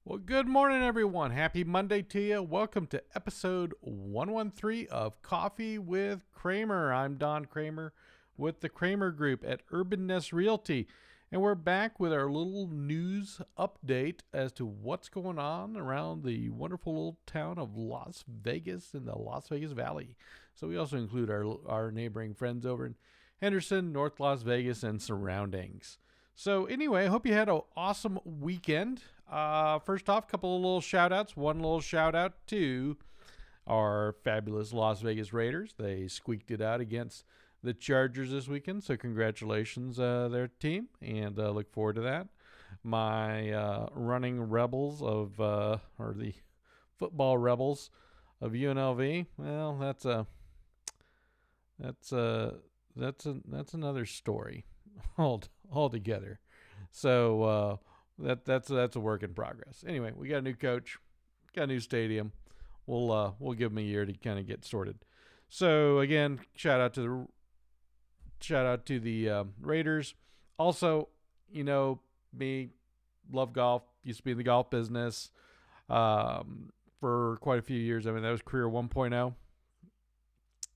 Well, good morning, everyone. Happy Monday to you. Welcome to episode 113 of Coffee with Cramer. I'm Don Cramer with the Cramer Group at Urban Nest Realty. And we're back with our little news update as to what's going on around the wonderful little town of Las Vegas in the Las Vegas Valley. So we also include our neighboring friends over in Henderson, North Las Vegas, and surroundings. So anyway, I hope you had an awesome weekend. First off, a couple of little shout outs. One little shout out to our fabulous Las Vegas Raiders. They squeaked it out against the Chargers this weekend. So congratulations, their team, and look forward to that. My running Rebels of, or the football Rebels of UNLV. Well, that's another story altogether. So that's a work in progress. Anyway, we got a new coach, got a new stadium. We'll give them a year to kind of get sorted. So again, shout out to the Raiders. Also, me, love golf. Used to be in the golf business for quite a few years. I mean, that was career 1.0.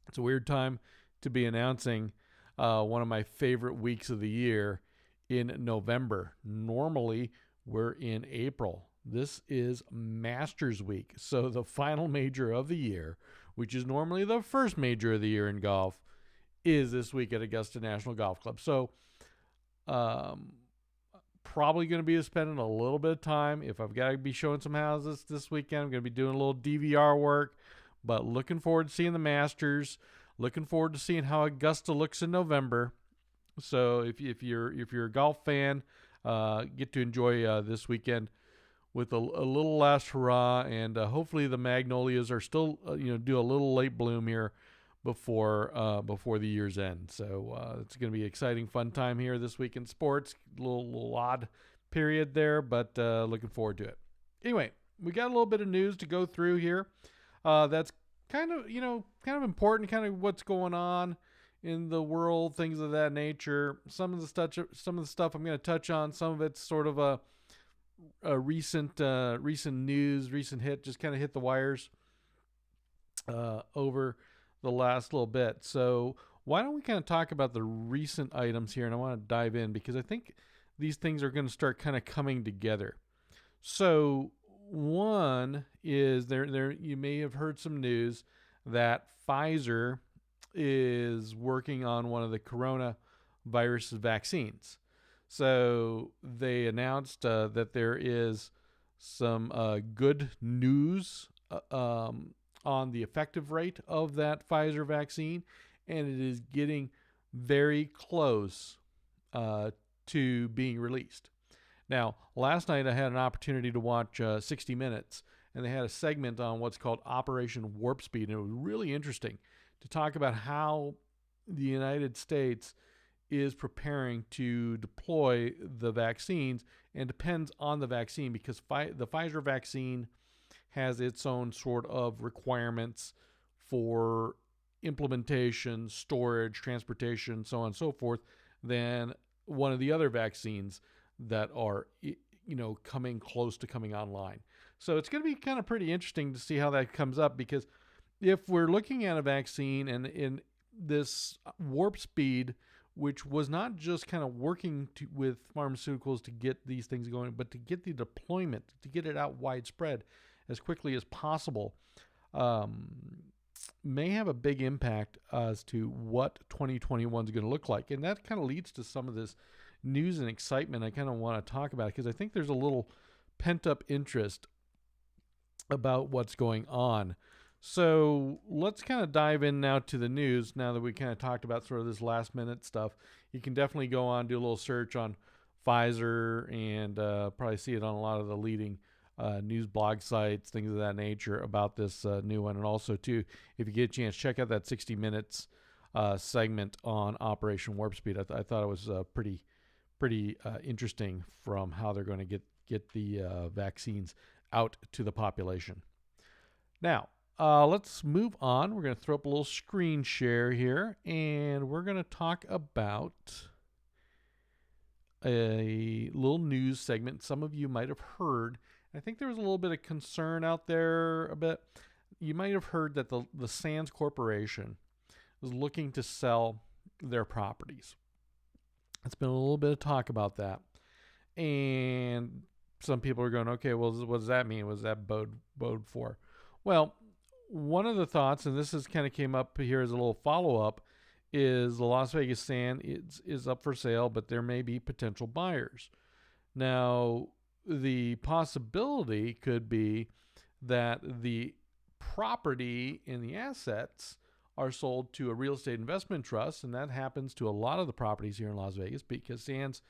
It's a weird time to be announcing one of my favorite weeks of the year in November. Normally, we're in April. This is Masters Week. So the final major of the year, which is normally the first major of the year in golf, is this week at Augusta National Golf Club. So probably going to be spending a little bit of time. If I've got to be showing some houses this weekend, I'm going to be doing a little DVR work. But looking forward to seeing the Masters. Looking forward to seeing how Augusta looks in November. So if you're a golf fan, get to enjoy this weekend with a little last hurrah, and hopefully the Magnolias are still do a little late bloom here before the year's end. So it's going to be an exciting, fun time here this week in sports. Little odd period there, but looking forward to it. Anyway, we got a little bit of news to go through here. That's kind of important, kind of what's going on in the world, things of that nature. Some of the stuff I'm going to touch on. Some of it's sort of a recent news, recent hit, just kind of hit the wires over the last little bit. So why don't we kind of talk about the recent items here? And I want to dive in because I think these things are going to start kind of coming together. So one is there you may have heard some news that Pfizer is working on one of the coronavirus vaccines. So they announced that there is some good news on the effective rate of that Pfizer vaccine, and it is getting very close to being released. Now, last night I had an opportunity to watch 60 Minutes, and they had a segment on what's called Operation Warp Speed, and it was really interesting to talk about how the United States is preparing to deploy the vaccines, and depends on the vaccine because the Pfizer vaccine has its own sort of requirements for implementation, storage, transportation, so on and so forth, than one of the other vaccines that are coming close to coming online. So it's going to be kind of pretty interesting to see how that comes up, because if we're looking at a vaccine and in this warp speed, which was not just kind of working with pharmaceuticals to get these things going, but to get the deployment, to get it out widespread as quickly as possible, may have a big impact as to what 2021 is going to look like. And that kind of leads to some of this news and excitement I kind of want to talk about, because I think there's a little pent-up interest about what's going on. So let's kind of dive in now to the news. Now that we kind of talked about sort of this last minute stuff, you can definitely go on, do a little search on Pfizer, and probably see it on a lot of the leading news blog sites, things of that nature about this new one. And also too, if you get a chance, check out that 60 Minutes segment on Operation Warp Speed. I thought it was pretty interesting from how they're going to get the vaccines out to the population. Now, let's move on. We're going to throw up a little screen share here, and we're going to talk about a little news segment some of you might have heard I think there was a little bit of concern out there a bit. You might have heard that the Sands Corporation was looking to sell their properties. It's been a little bit of talk about that. And some people are going, okay, well, what does that mean? What does that bode for? Well, one of the thoughts, and this is kind of came up here as a little follow-up, is the Las Vegas Sand is up for sale, but there may be potential buyers. Now, the possibility could be that the property and the assets are sold to a real estate investment trust, and that happens to a lot of the properties here in Las Vegas because Sands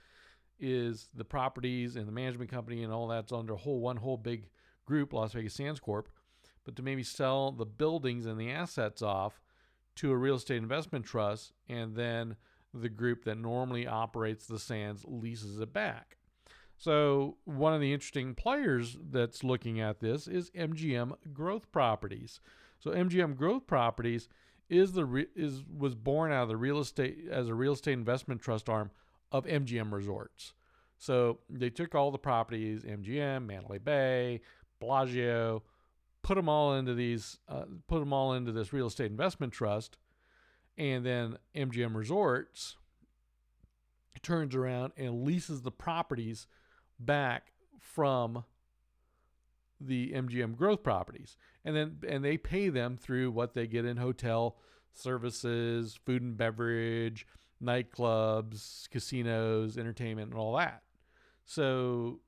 is the properties and the management company and all that's under one whole big group, Las Vegas Sands Corp. But to maybe sell the buildings and the assets off to a real estate investment trust, and then the group that normally operates the Sands leases it back. So one of the interesting players that's looking at this is MGM Growth Properties. So MGM Growth Properties was born out of the real estate as a real estate investment trust arm of MGM Resorts. So they took all the properties, MGM, Mandalay Bay, Bellagio, put them all into this real estate investment trust, and then MGM Resorts turns around and leases the properties back from the MGM Growth Properties, and they pay them through what they get in hotel services, food and beverage, nightclubs, casinos, entertainment, and all that. So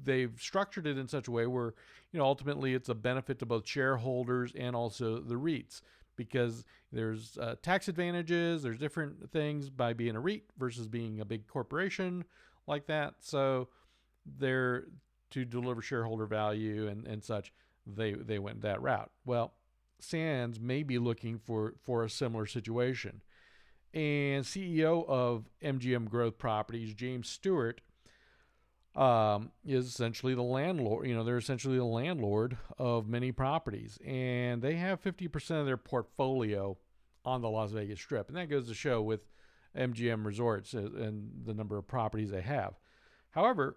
they've structured it in such a way where, ultimately it's a benefit to both shareholders and also the REITs, because there's tax advantages, there's different things by being a REIT versus being a big corporation like that. So they're to deliver shareholder value and such, they went that route. Well, Sands may be looking for a similar situation. And CEO of MGM Growth Properties, James Stewart, is essentially the landlord. They're essentially the landlord of many properties, and they have 50% of their portfolio on the Las Vegas Strip, and that goes to show with MGM Resorts and the number of properties they have. However,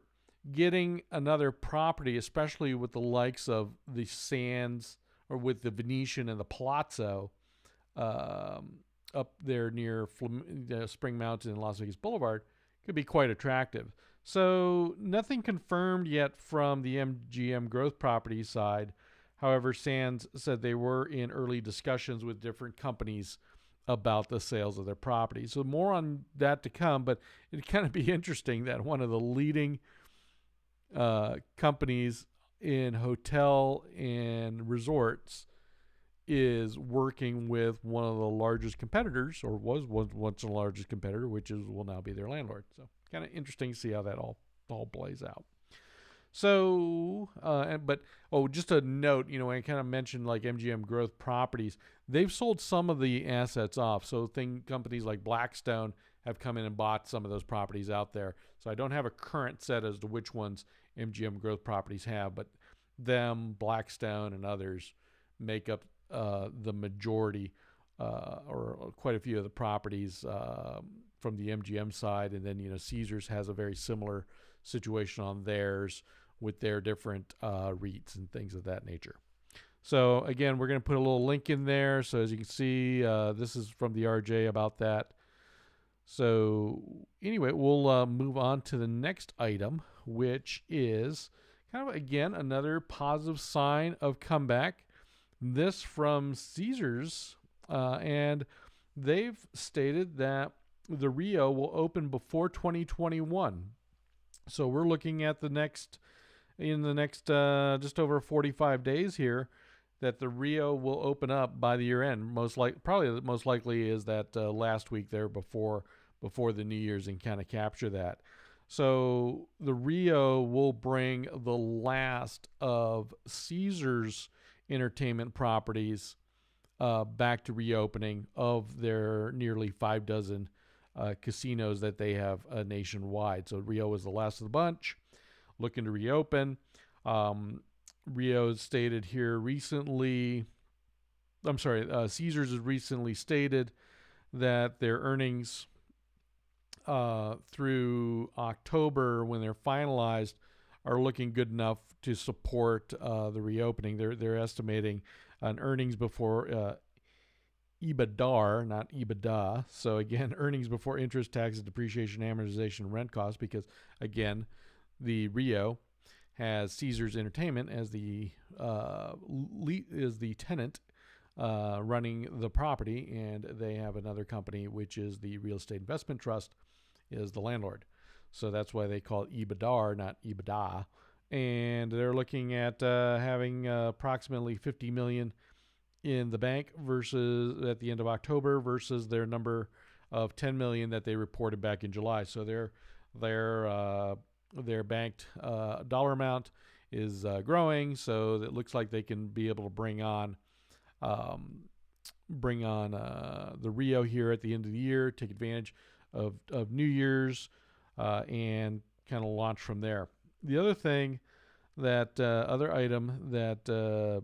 getting another property, especially with the likes of the Sands or with the Venetian and the Palazzo up there near Spring Mountain and Las Vegas Boulevard, could be quite attractive. So nothing confirmed yet from the MGM Growth Properties side. However, Sands said they were in early discussions with different companies about the sales of their property. So more on that to come, but it'd kind of be interesting that one of the leading companies in hotel and resorts is working with one of the largest competitors, or was once the largest competitor, which will now be their landlord. So kind of interesting to see how that all plays out. So, just a note, I kind of mentioned like MGM Growth Properties, they've sold some of the assets off. So companies like Blackstone have come in and bought some of those properties out there. So I don't have a current set as to which ones MGM Growth Properties have, but them, Blackstone, and others make up the majority or quite a few of the properties from the MGM side. And then, Caesars has a very similar situation on theirs with their different REITs and things of that nature. So again, we're going to put a little link in there. So as you can see, this is from the RJ about that. So anyway, we'll move on to the next item, which is kind of, again, another positive sign of comeback. This from Caesars, and they've stated that the Rio will open before 2021. So we're looking at the next just over 45 days here, that the Rio will open up by the year end. Most likely is that last week there before the New Year's, and kind of capture that. So the Rio will bring the last of Caesars entertainment properties back to reopening of their nearly 5 dozen casinos that they have nationwide. So Rio is the last of the bunch, looking to reopen. Rio stated here recently, Caesars has recently stated that their earnings through October, when they're finalized, are looking good enough to support the reopening. They're estimating an earnings before EBITDAR, not EBITDA. So again, earnings before interest, taxes, depreciation, amortization, rent costs, because again, the Rio has Caesars Entertainment as the tenant running the property, and they have another company, which is the Real Estate Investment Trust, is the landlord. So that's why they call it EBITDAR, not EBITDA. And they're looking at having approximately $50 million in the bank versus at the end of October versus their number of 10 million that they reported back in July. So their banked dollar amount is growing. So it looks like they can be able to bring on the Rio here at the end of the year, take advantage of New Year's, and kind of launch from there. The other thing other item that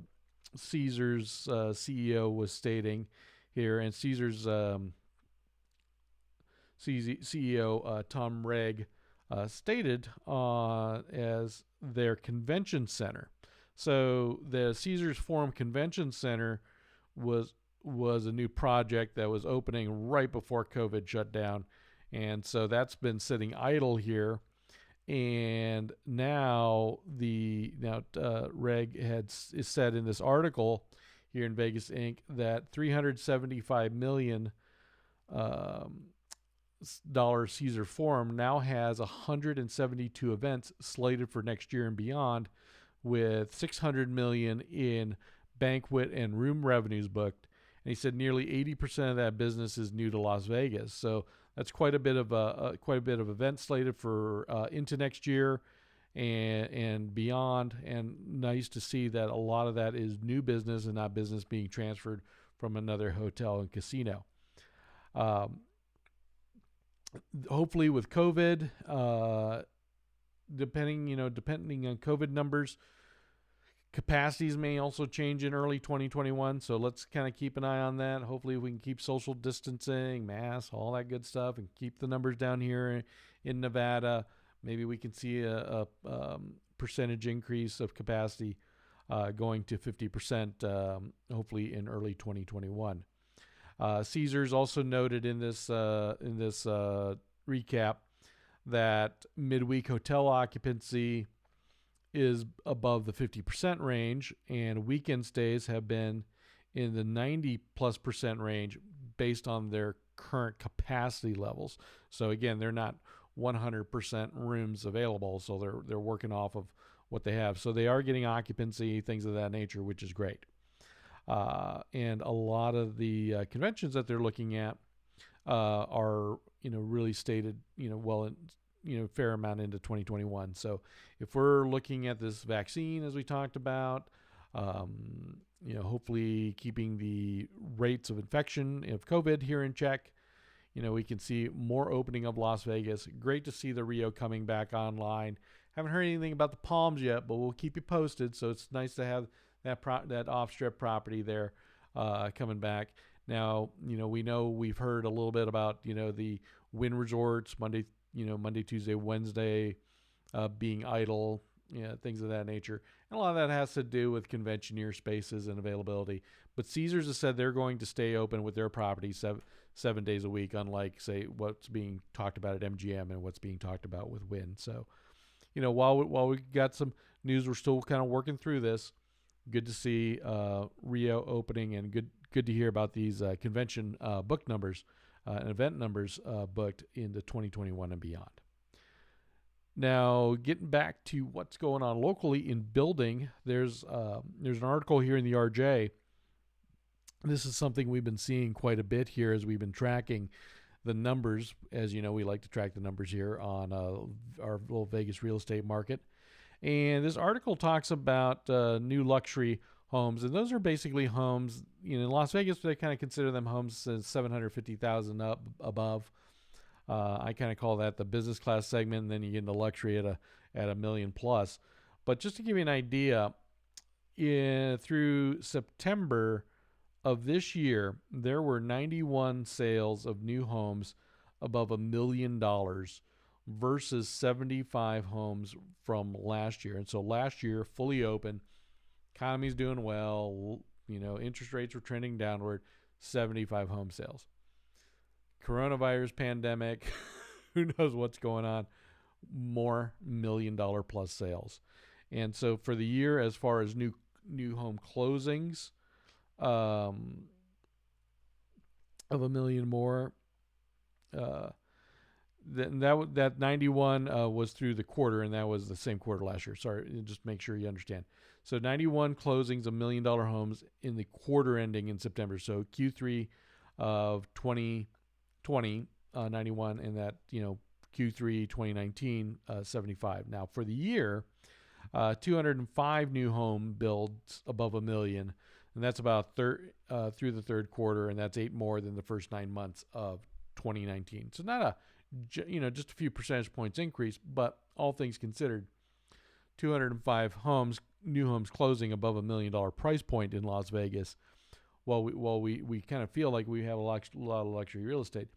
Caesars CEO was stating here, and Caesars CEO Tom Reg stated as their convention center. So the Caesars Forum Convention Center was a new project that was opening right before COVID shut down, and so that's been sitting idle here. And now Reg is said in this article here in Vegas Inc. that $375 million Caesar Forum now has 172 events slated for next year and beyond, with $600 million in banquet and room revenues booked. And he said nearly 80% of that business is new to Las Vegas. So that's quite a bit of events slated for into next year and beyond. And nice to see that a lot of that is new business and not business being transferred from another hotel and casino. Hopefully, with COVID, depending on COVID numbers, capacities may also change in early 2021, so let's kind of keep an eye on that. Hopefully we can keep social distancing, masks, all that good stuff, and keep the numbers down here in Nevada. Maybe we can see a percentage increase of capacity going to 50%, hopefully in early 2021. Caesars also noted in this recap that midweek hotel occupancy is above the 50% range, and weekend stays have been in the 90+% range based on their current capacity levels. So again, they're not 100% rooms available, so they're working off of what they have. So they are getting occupancy, things of that nature, which is great. And a lot of the conventions that they're looking at are really stated fair amount into 2021. So if we're looking at this vaccine, as we talked about, hopefully keeping the rates of infection of COVID here in check, we can see more opening of Las Vegas. Great to see the Rio coming back online. Haven't heard anything about the Palms yet, but we'll keep you posted. So it's nice to have that off-strip property there coming back. Now, we've heard a little bit about, the Wynn Resorts, Monday, Tuesday, Wednesday being idle, things of that nature. And a lot of that has to do with conventioneer spaces and availability. But Caesars has said they're going to stay open with their property 7 days a week, unlike, say, what's being talked about at MGM and what's being talked about with Wynn. So, while we got some news, we're still kind of working through this. Good to see Rio opening, and good to hear about these convention book numbers and event numbers booked into 2021 and beyond. Now, getting back to what's going on locally in building, there's an article here in the RJ. This is something we've been seeing quite a bit here as we've been tracking the numbers. As you know, we like to track the numbers here on our little Vegas real estate market. And this article talks about new luxury homes, and those are basically homes. In Las Vegas, they kind of consider them homes $750,000 up above. I kind of call that the business class segment, and then you get into luxury at $1 million plus. But just to give you an idea, through September of this year, there were 91 sales of new homes above $1 million, versus 75 homes from last year. And so last year, fully open, economy's doing well, interest rates were trending downward, 75 home sales. Coronavirus pandemic, who knows what's going on, more $1 million plus sales. And so for the year, as far as new home closings, of 1 million more, that 91 was through the quarter, and that was the same quarter last year. Sorry, just make sure you understand. So 91 closings of $1 million homes in the quarter ending in September. So Q3 of 2020, 91, and that Q3 2019, 75. Now for the year, 205 new home builds above 1 million, and that's about through the third quarter, and that's 8 more than the first 9 months of 2019. So not a just a few percentage points increase, but all things considered, 205 new homes closing above $1 million price point in Las Vegas. While we kind of feel like we have a lot of luxury real estate,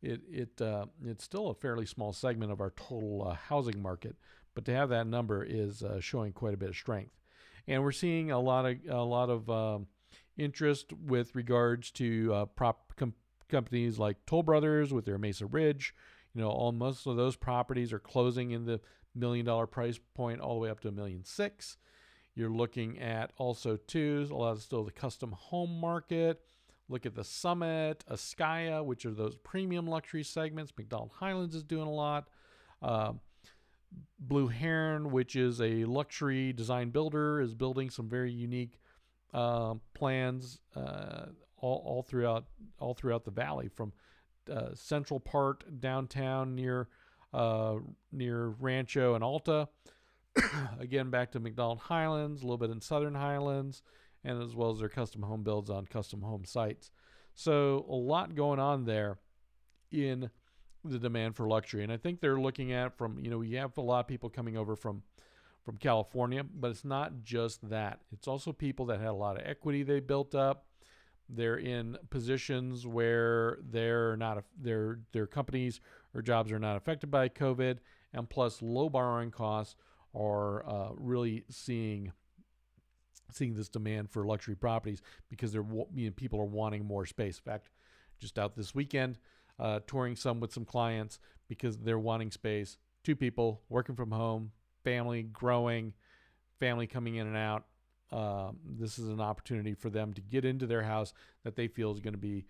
it's still a fairly small segment of our total housing market. But to have that number is showing quite a bit of strength, and we're seeing a lot of interest with regards to companies like Toll Brothers with their Mesa Ridge. Most of those properties are closing in the $1 million price point all the way up to $1.6 million. You're looking at also too a lot of still the custom home market. Look at the Summit, Ascaya, which are those premium luxury segments. McDonald Highlands is doing a lot. Blue Heron, which is a luxury design builder, is building some very unique plans all throughout the valley, from Central Park downtown near Rancho and Alta. Again, back to McDonald Highlands, a little bit in Southern Highlands, and as well as their custom home builds on custom home sites. So a lot going on there in the demand for luxury. And I think they're looking at we have a lot of people coming over from California, but it's not just that. It's also people that had a lot of equity they built up. They're in positions where their companies or jobs are not affected by COVID, and plus low borrowing costs are really seeing this demand for luxury properties because people are wanting more space. In fact, just out this weekend, touring some with some clients because they're wanting space. 2 people working from home, family growing, family coming in and out. This is an opportunity for them to get into their house that they feel is going to be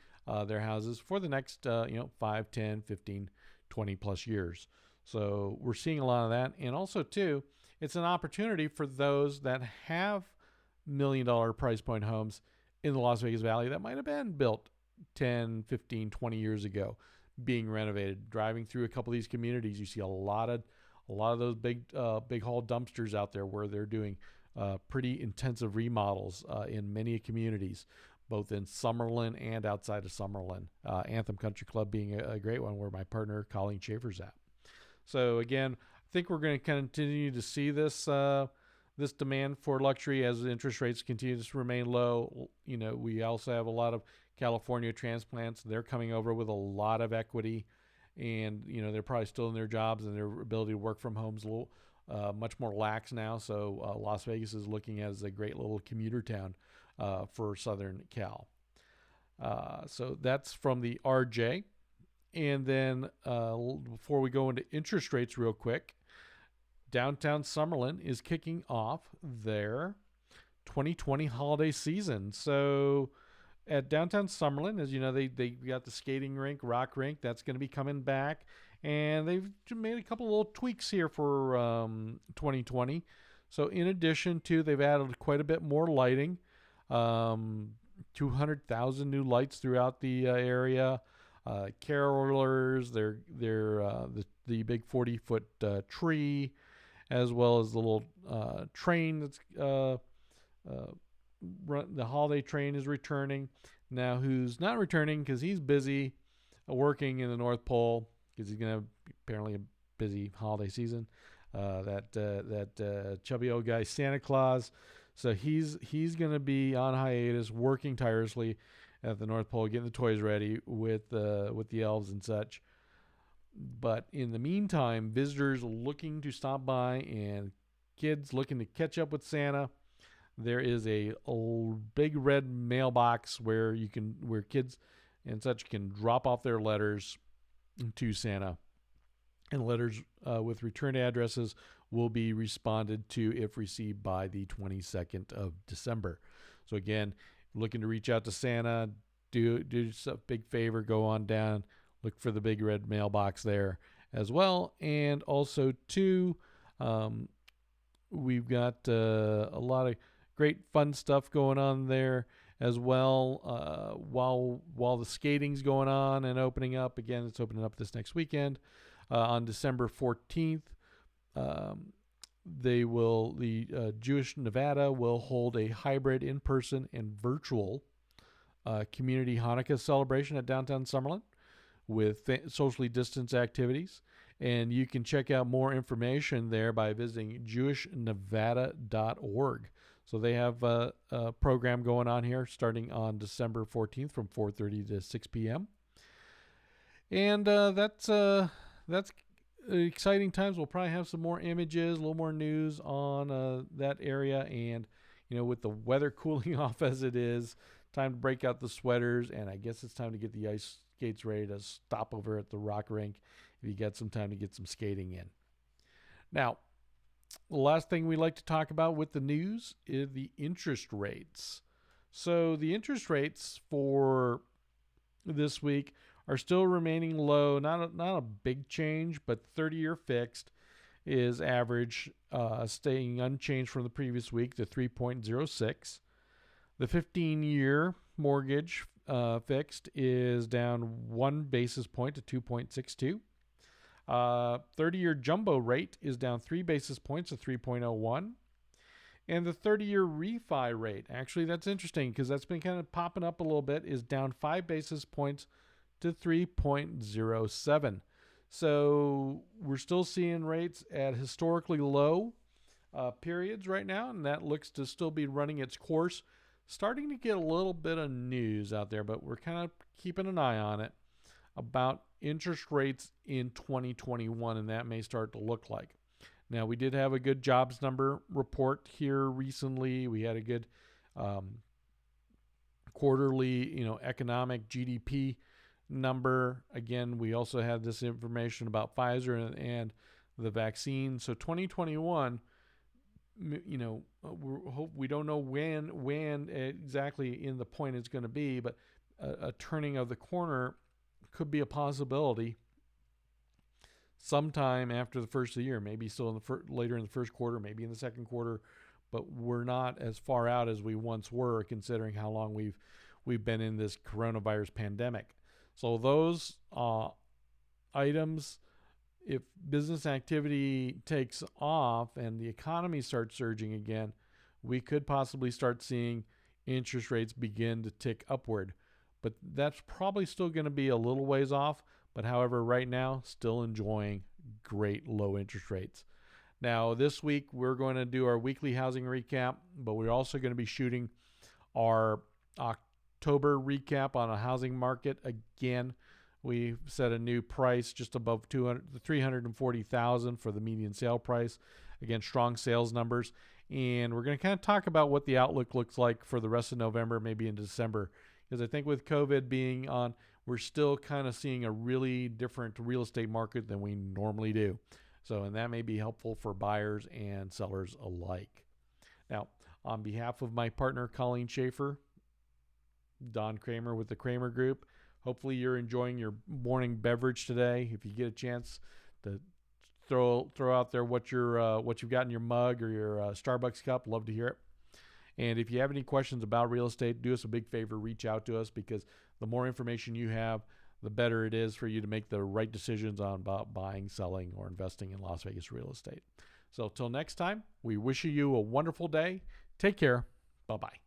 their houses for the next 5, 10, 15, 20 plus years. So we're seeing a lot of that. And also too, it's an opportunity for those that have $1 million price point homes in the Las Vegas Valley that might have been built 10, 15, 20 years ago, being renovated. Driving through a couple of these communities, you see a lot of those big haul dumpsters out there where they're doing pretty intensive remodels in many communities, both in Summerlin and outside of Summerlin. Anthem Country Club being a great one where my partner Colleen Schaefer's at. So again, I think we're going to continue to see this demand for luxury as interest rates continue to remain low. We also have a lot of California transplants. They're coming over with a lot of equity, and they're probably still in their jobs, and their ability to work from home is a little much more lax now. So Las Vegas is looking as a great little commuter town for Southern Cal. So that's from the RJ. And then before we go into interest rates real quick, downtown Summerlin is kicking off their 2020 holiday season. So at downtown Summerlin, as you know, they got the skating rink, rock rink, that's going to be coming back. And they've made a couple little tweaks here for 2020. So in addition to, they've added quite a bit more lighting, 200,000 new lights throughout the area. Carolers, the big 40-foot tree, as well as the little train that's the holiday train is returning. Now, who's not returning because he's busy working in the North Pole because he's going to have apparently a busy holiday season. That chubby old guy, Santa Claus. So he's going to be on hiatus, working tirelessly at the North Pole, getting the toys ready with the elves and such. But in the meantime, visitors looking to stop by and kids looking to catch up with Santa, there is a big red mailbox where kids and such can drop off their letters to Santa, and letters with return addresses will be responded to if received by the 22nd of December. So again, looking to reach out to Santa, do yourself a big favor, go on down, look for the big red mailbox there as well. And also too, we've got a lot of great fun stuff going on there as well. While the skating's going on and opening up, again, it's opening up this next weekend on December 14th. The Jewish Nevada will hold a hybrid in-person and virtual community Hanukkah celebration at downtown Summerlin with socially distanced activities. And you can check out more information there by visiting jewishnevada.org. So they have a program going on here starting on December 14th from 4:30 to 6 p.m. And that's exciting times. We'll probably have some more images, a little more news on that area. And, with the weather cooling off as it is, time to break out the sweaters. And I guess it's time to get the ice skates ready to stop over at the rock rink if you got some time to get some skating in. Now, the last thing we like to talk about with the news is the interest rates. So the interest rates for this week are still remaining low. Not a big change, but 30-year fixed is average, staying unchanged from the previous week to 3.06. The 15-year mortgage fixed is down 1 basis point to 2.62. 30-year jumbo rate is down 3 basis points to 3.01. And the 30-year refi rate, actually that's interesting because that's been kind of popping up a little bit, is down 5 basis points to 3.07. So we're still seeing rates at historically low periods right now, and that looks to still be running its course. Starting to get a little bit of news out there, but we're kind of keeping an eye on it about interest rates in 2021, and that may start to look like. Now, we did have a good jobs number report here recently. We had a good quarterly, economic GDP number. Again, we also had this information about Pfizer and the vaccine. So 2021, we don't know when exactly in the point it's going to be, but a turning of the corner could be a possibility sometime after the first of the year, maybe still in later in the first quarter, maybe in the second quarter, but we're not as far out as we once were, considering how long we've been in this coronavirus pandemic. So those items, if business activity takes off and the economy starts surging again, we could possibly start seeing interest rates begin to tick upward. But that's probably still going to be a little ways off. But however, right now, still enjoying great low interest rates. Now, this week, we're going to do our weekly housing recap, but we're also going to be shooting our October recap on a housing market. Again, we set a new price just above $340,000 for the median sale price. Again, strong sales numbers. And we're going to kind of talk about what the outlook looks like for the rest of November, maybe in December. Because I think with COVID being on, we're still kind of seeing a really different real estate market than we normally do. So, and that may be helpful for buyers and sellers alike. Now, on behalf of my partner, Colleen Schaefer, Don Cramer with the Cramer Group, hopefully you're enjoying your morning beverage today. If you get a chance to throw out there what you've got in your mug or your Starbucks cup, love to hear it. And if you have any questions about real estate, do us a big favor, reach out to us, because the more information you have, the better it is for you to make the right decisions on about buying, selling, or investing in Las Vegas real estate. So till next time, we wish you a wonderful day. Take care. Bye-bye.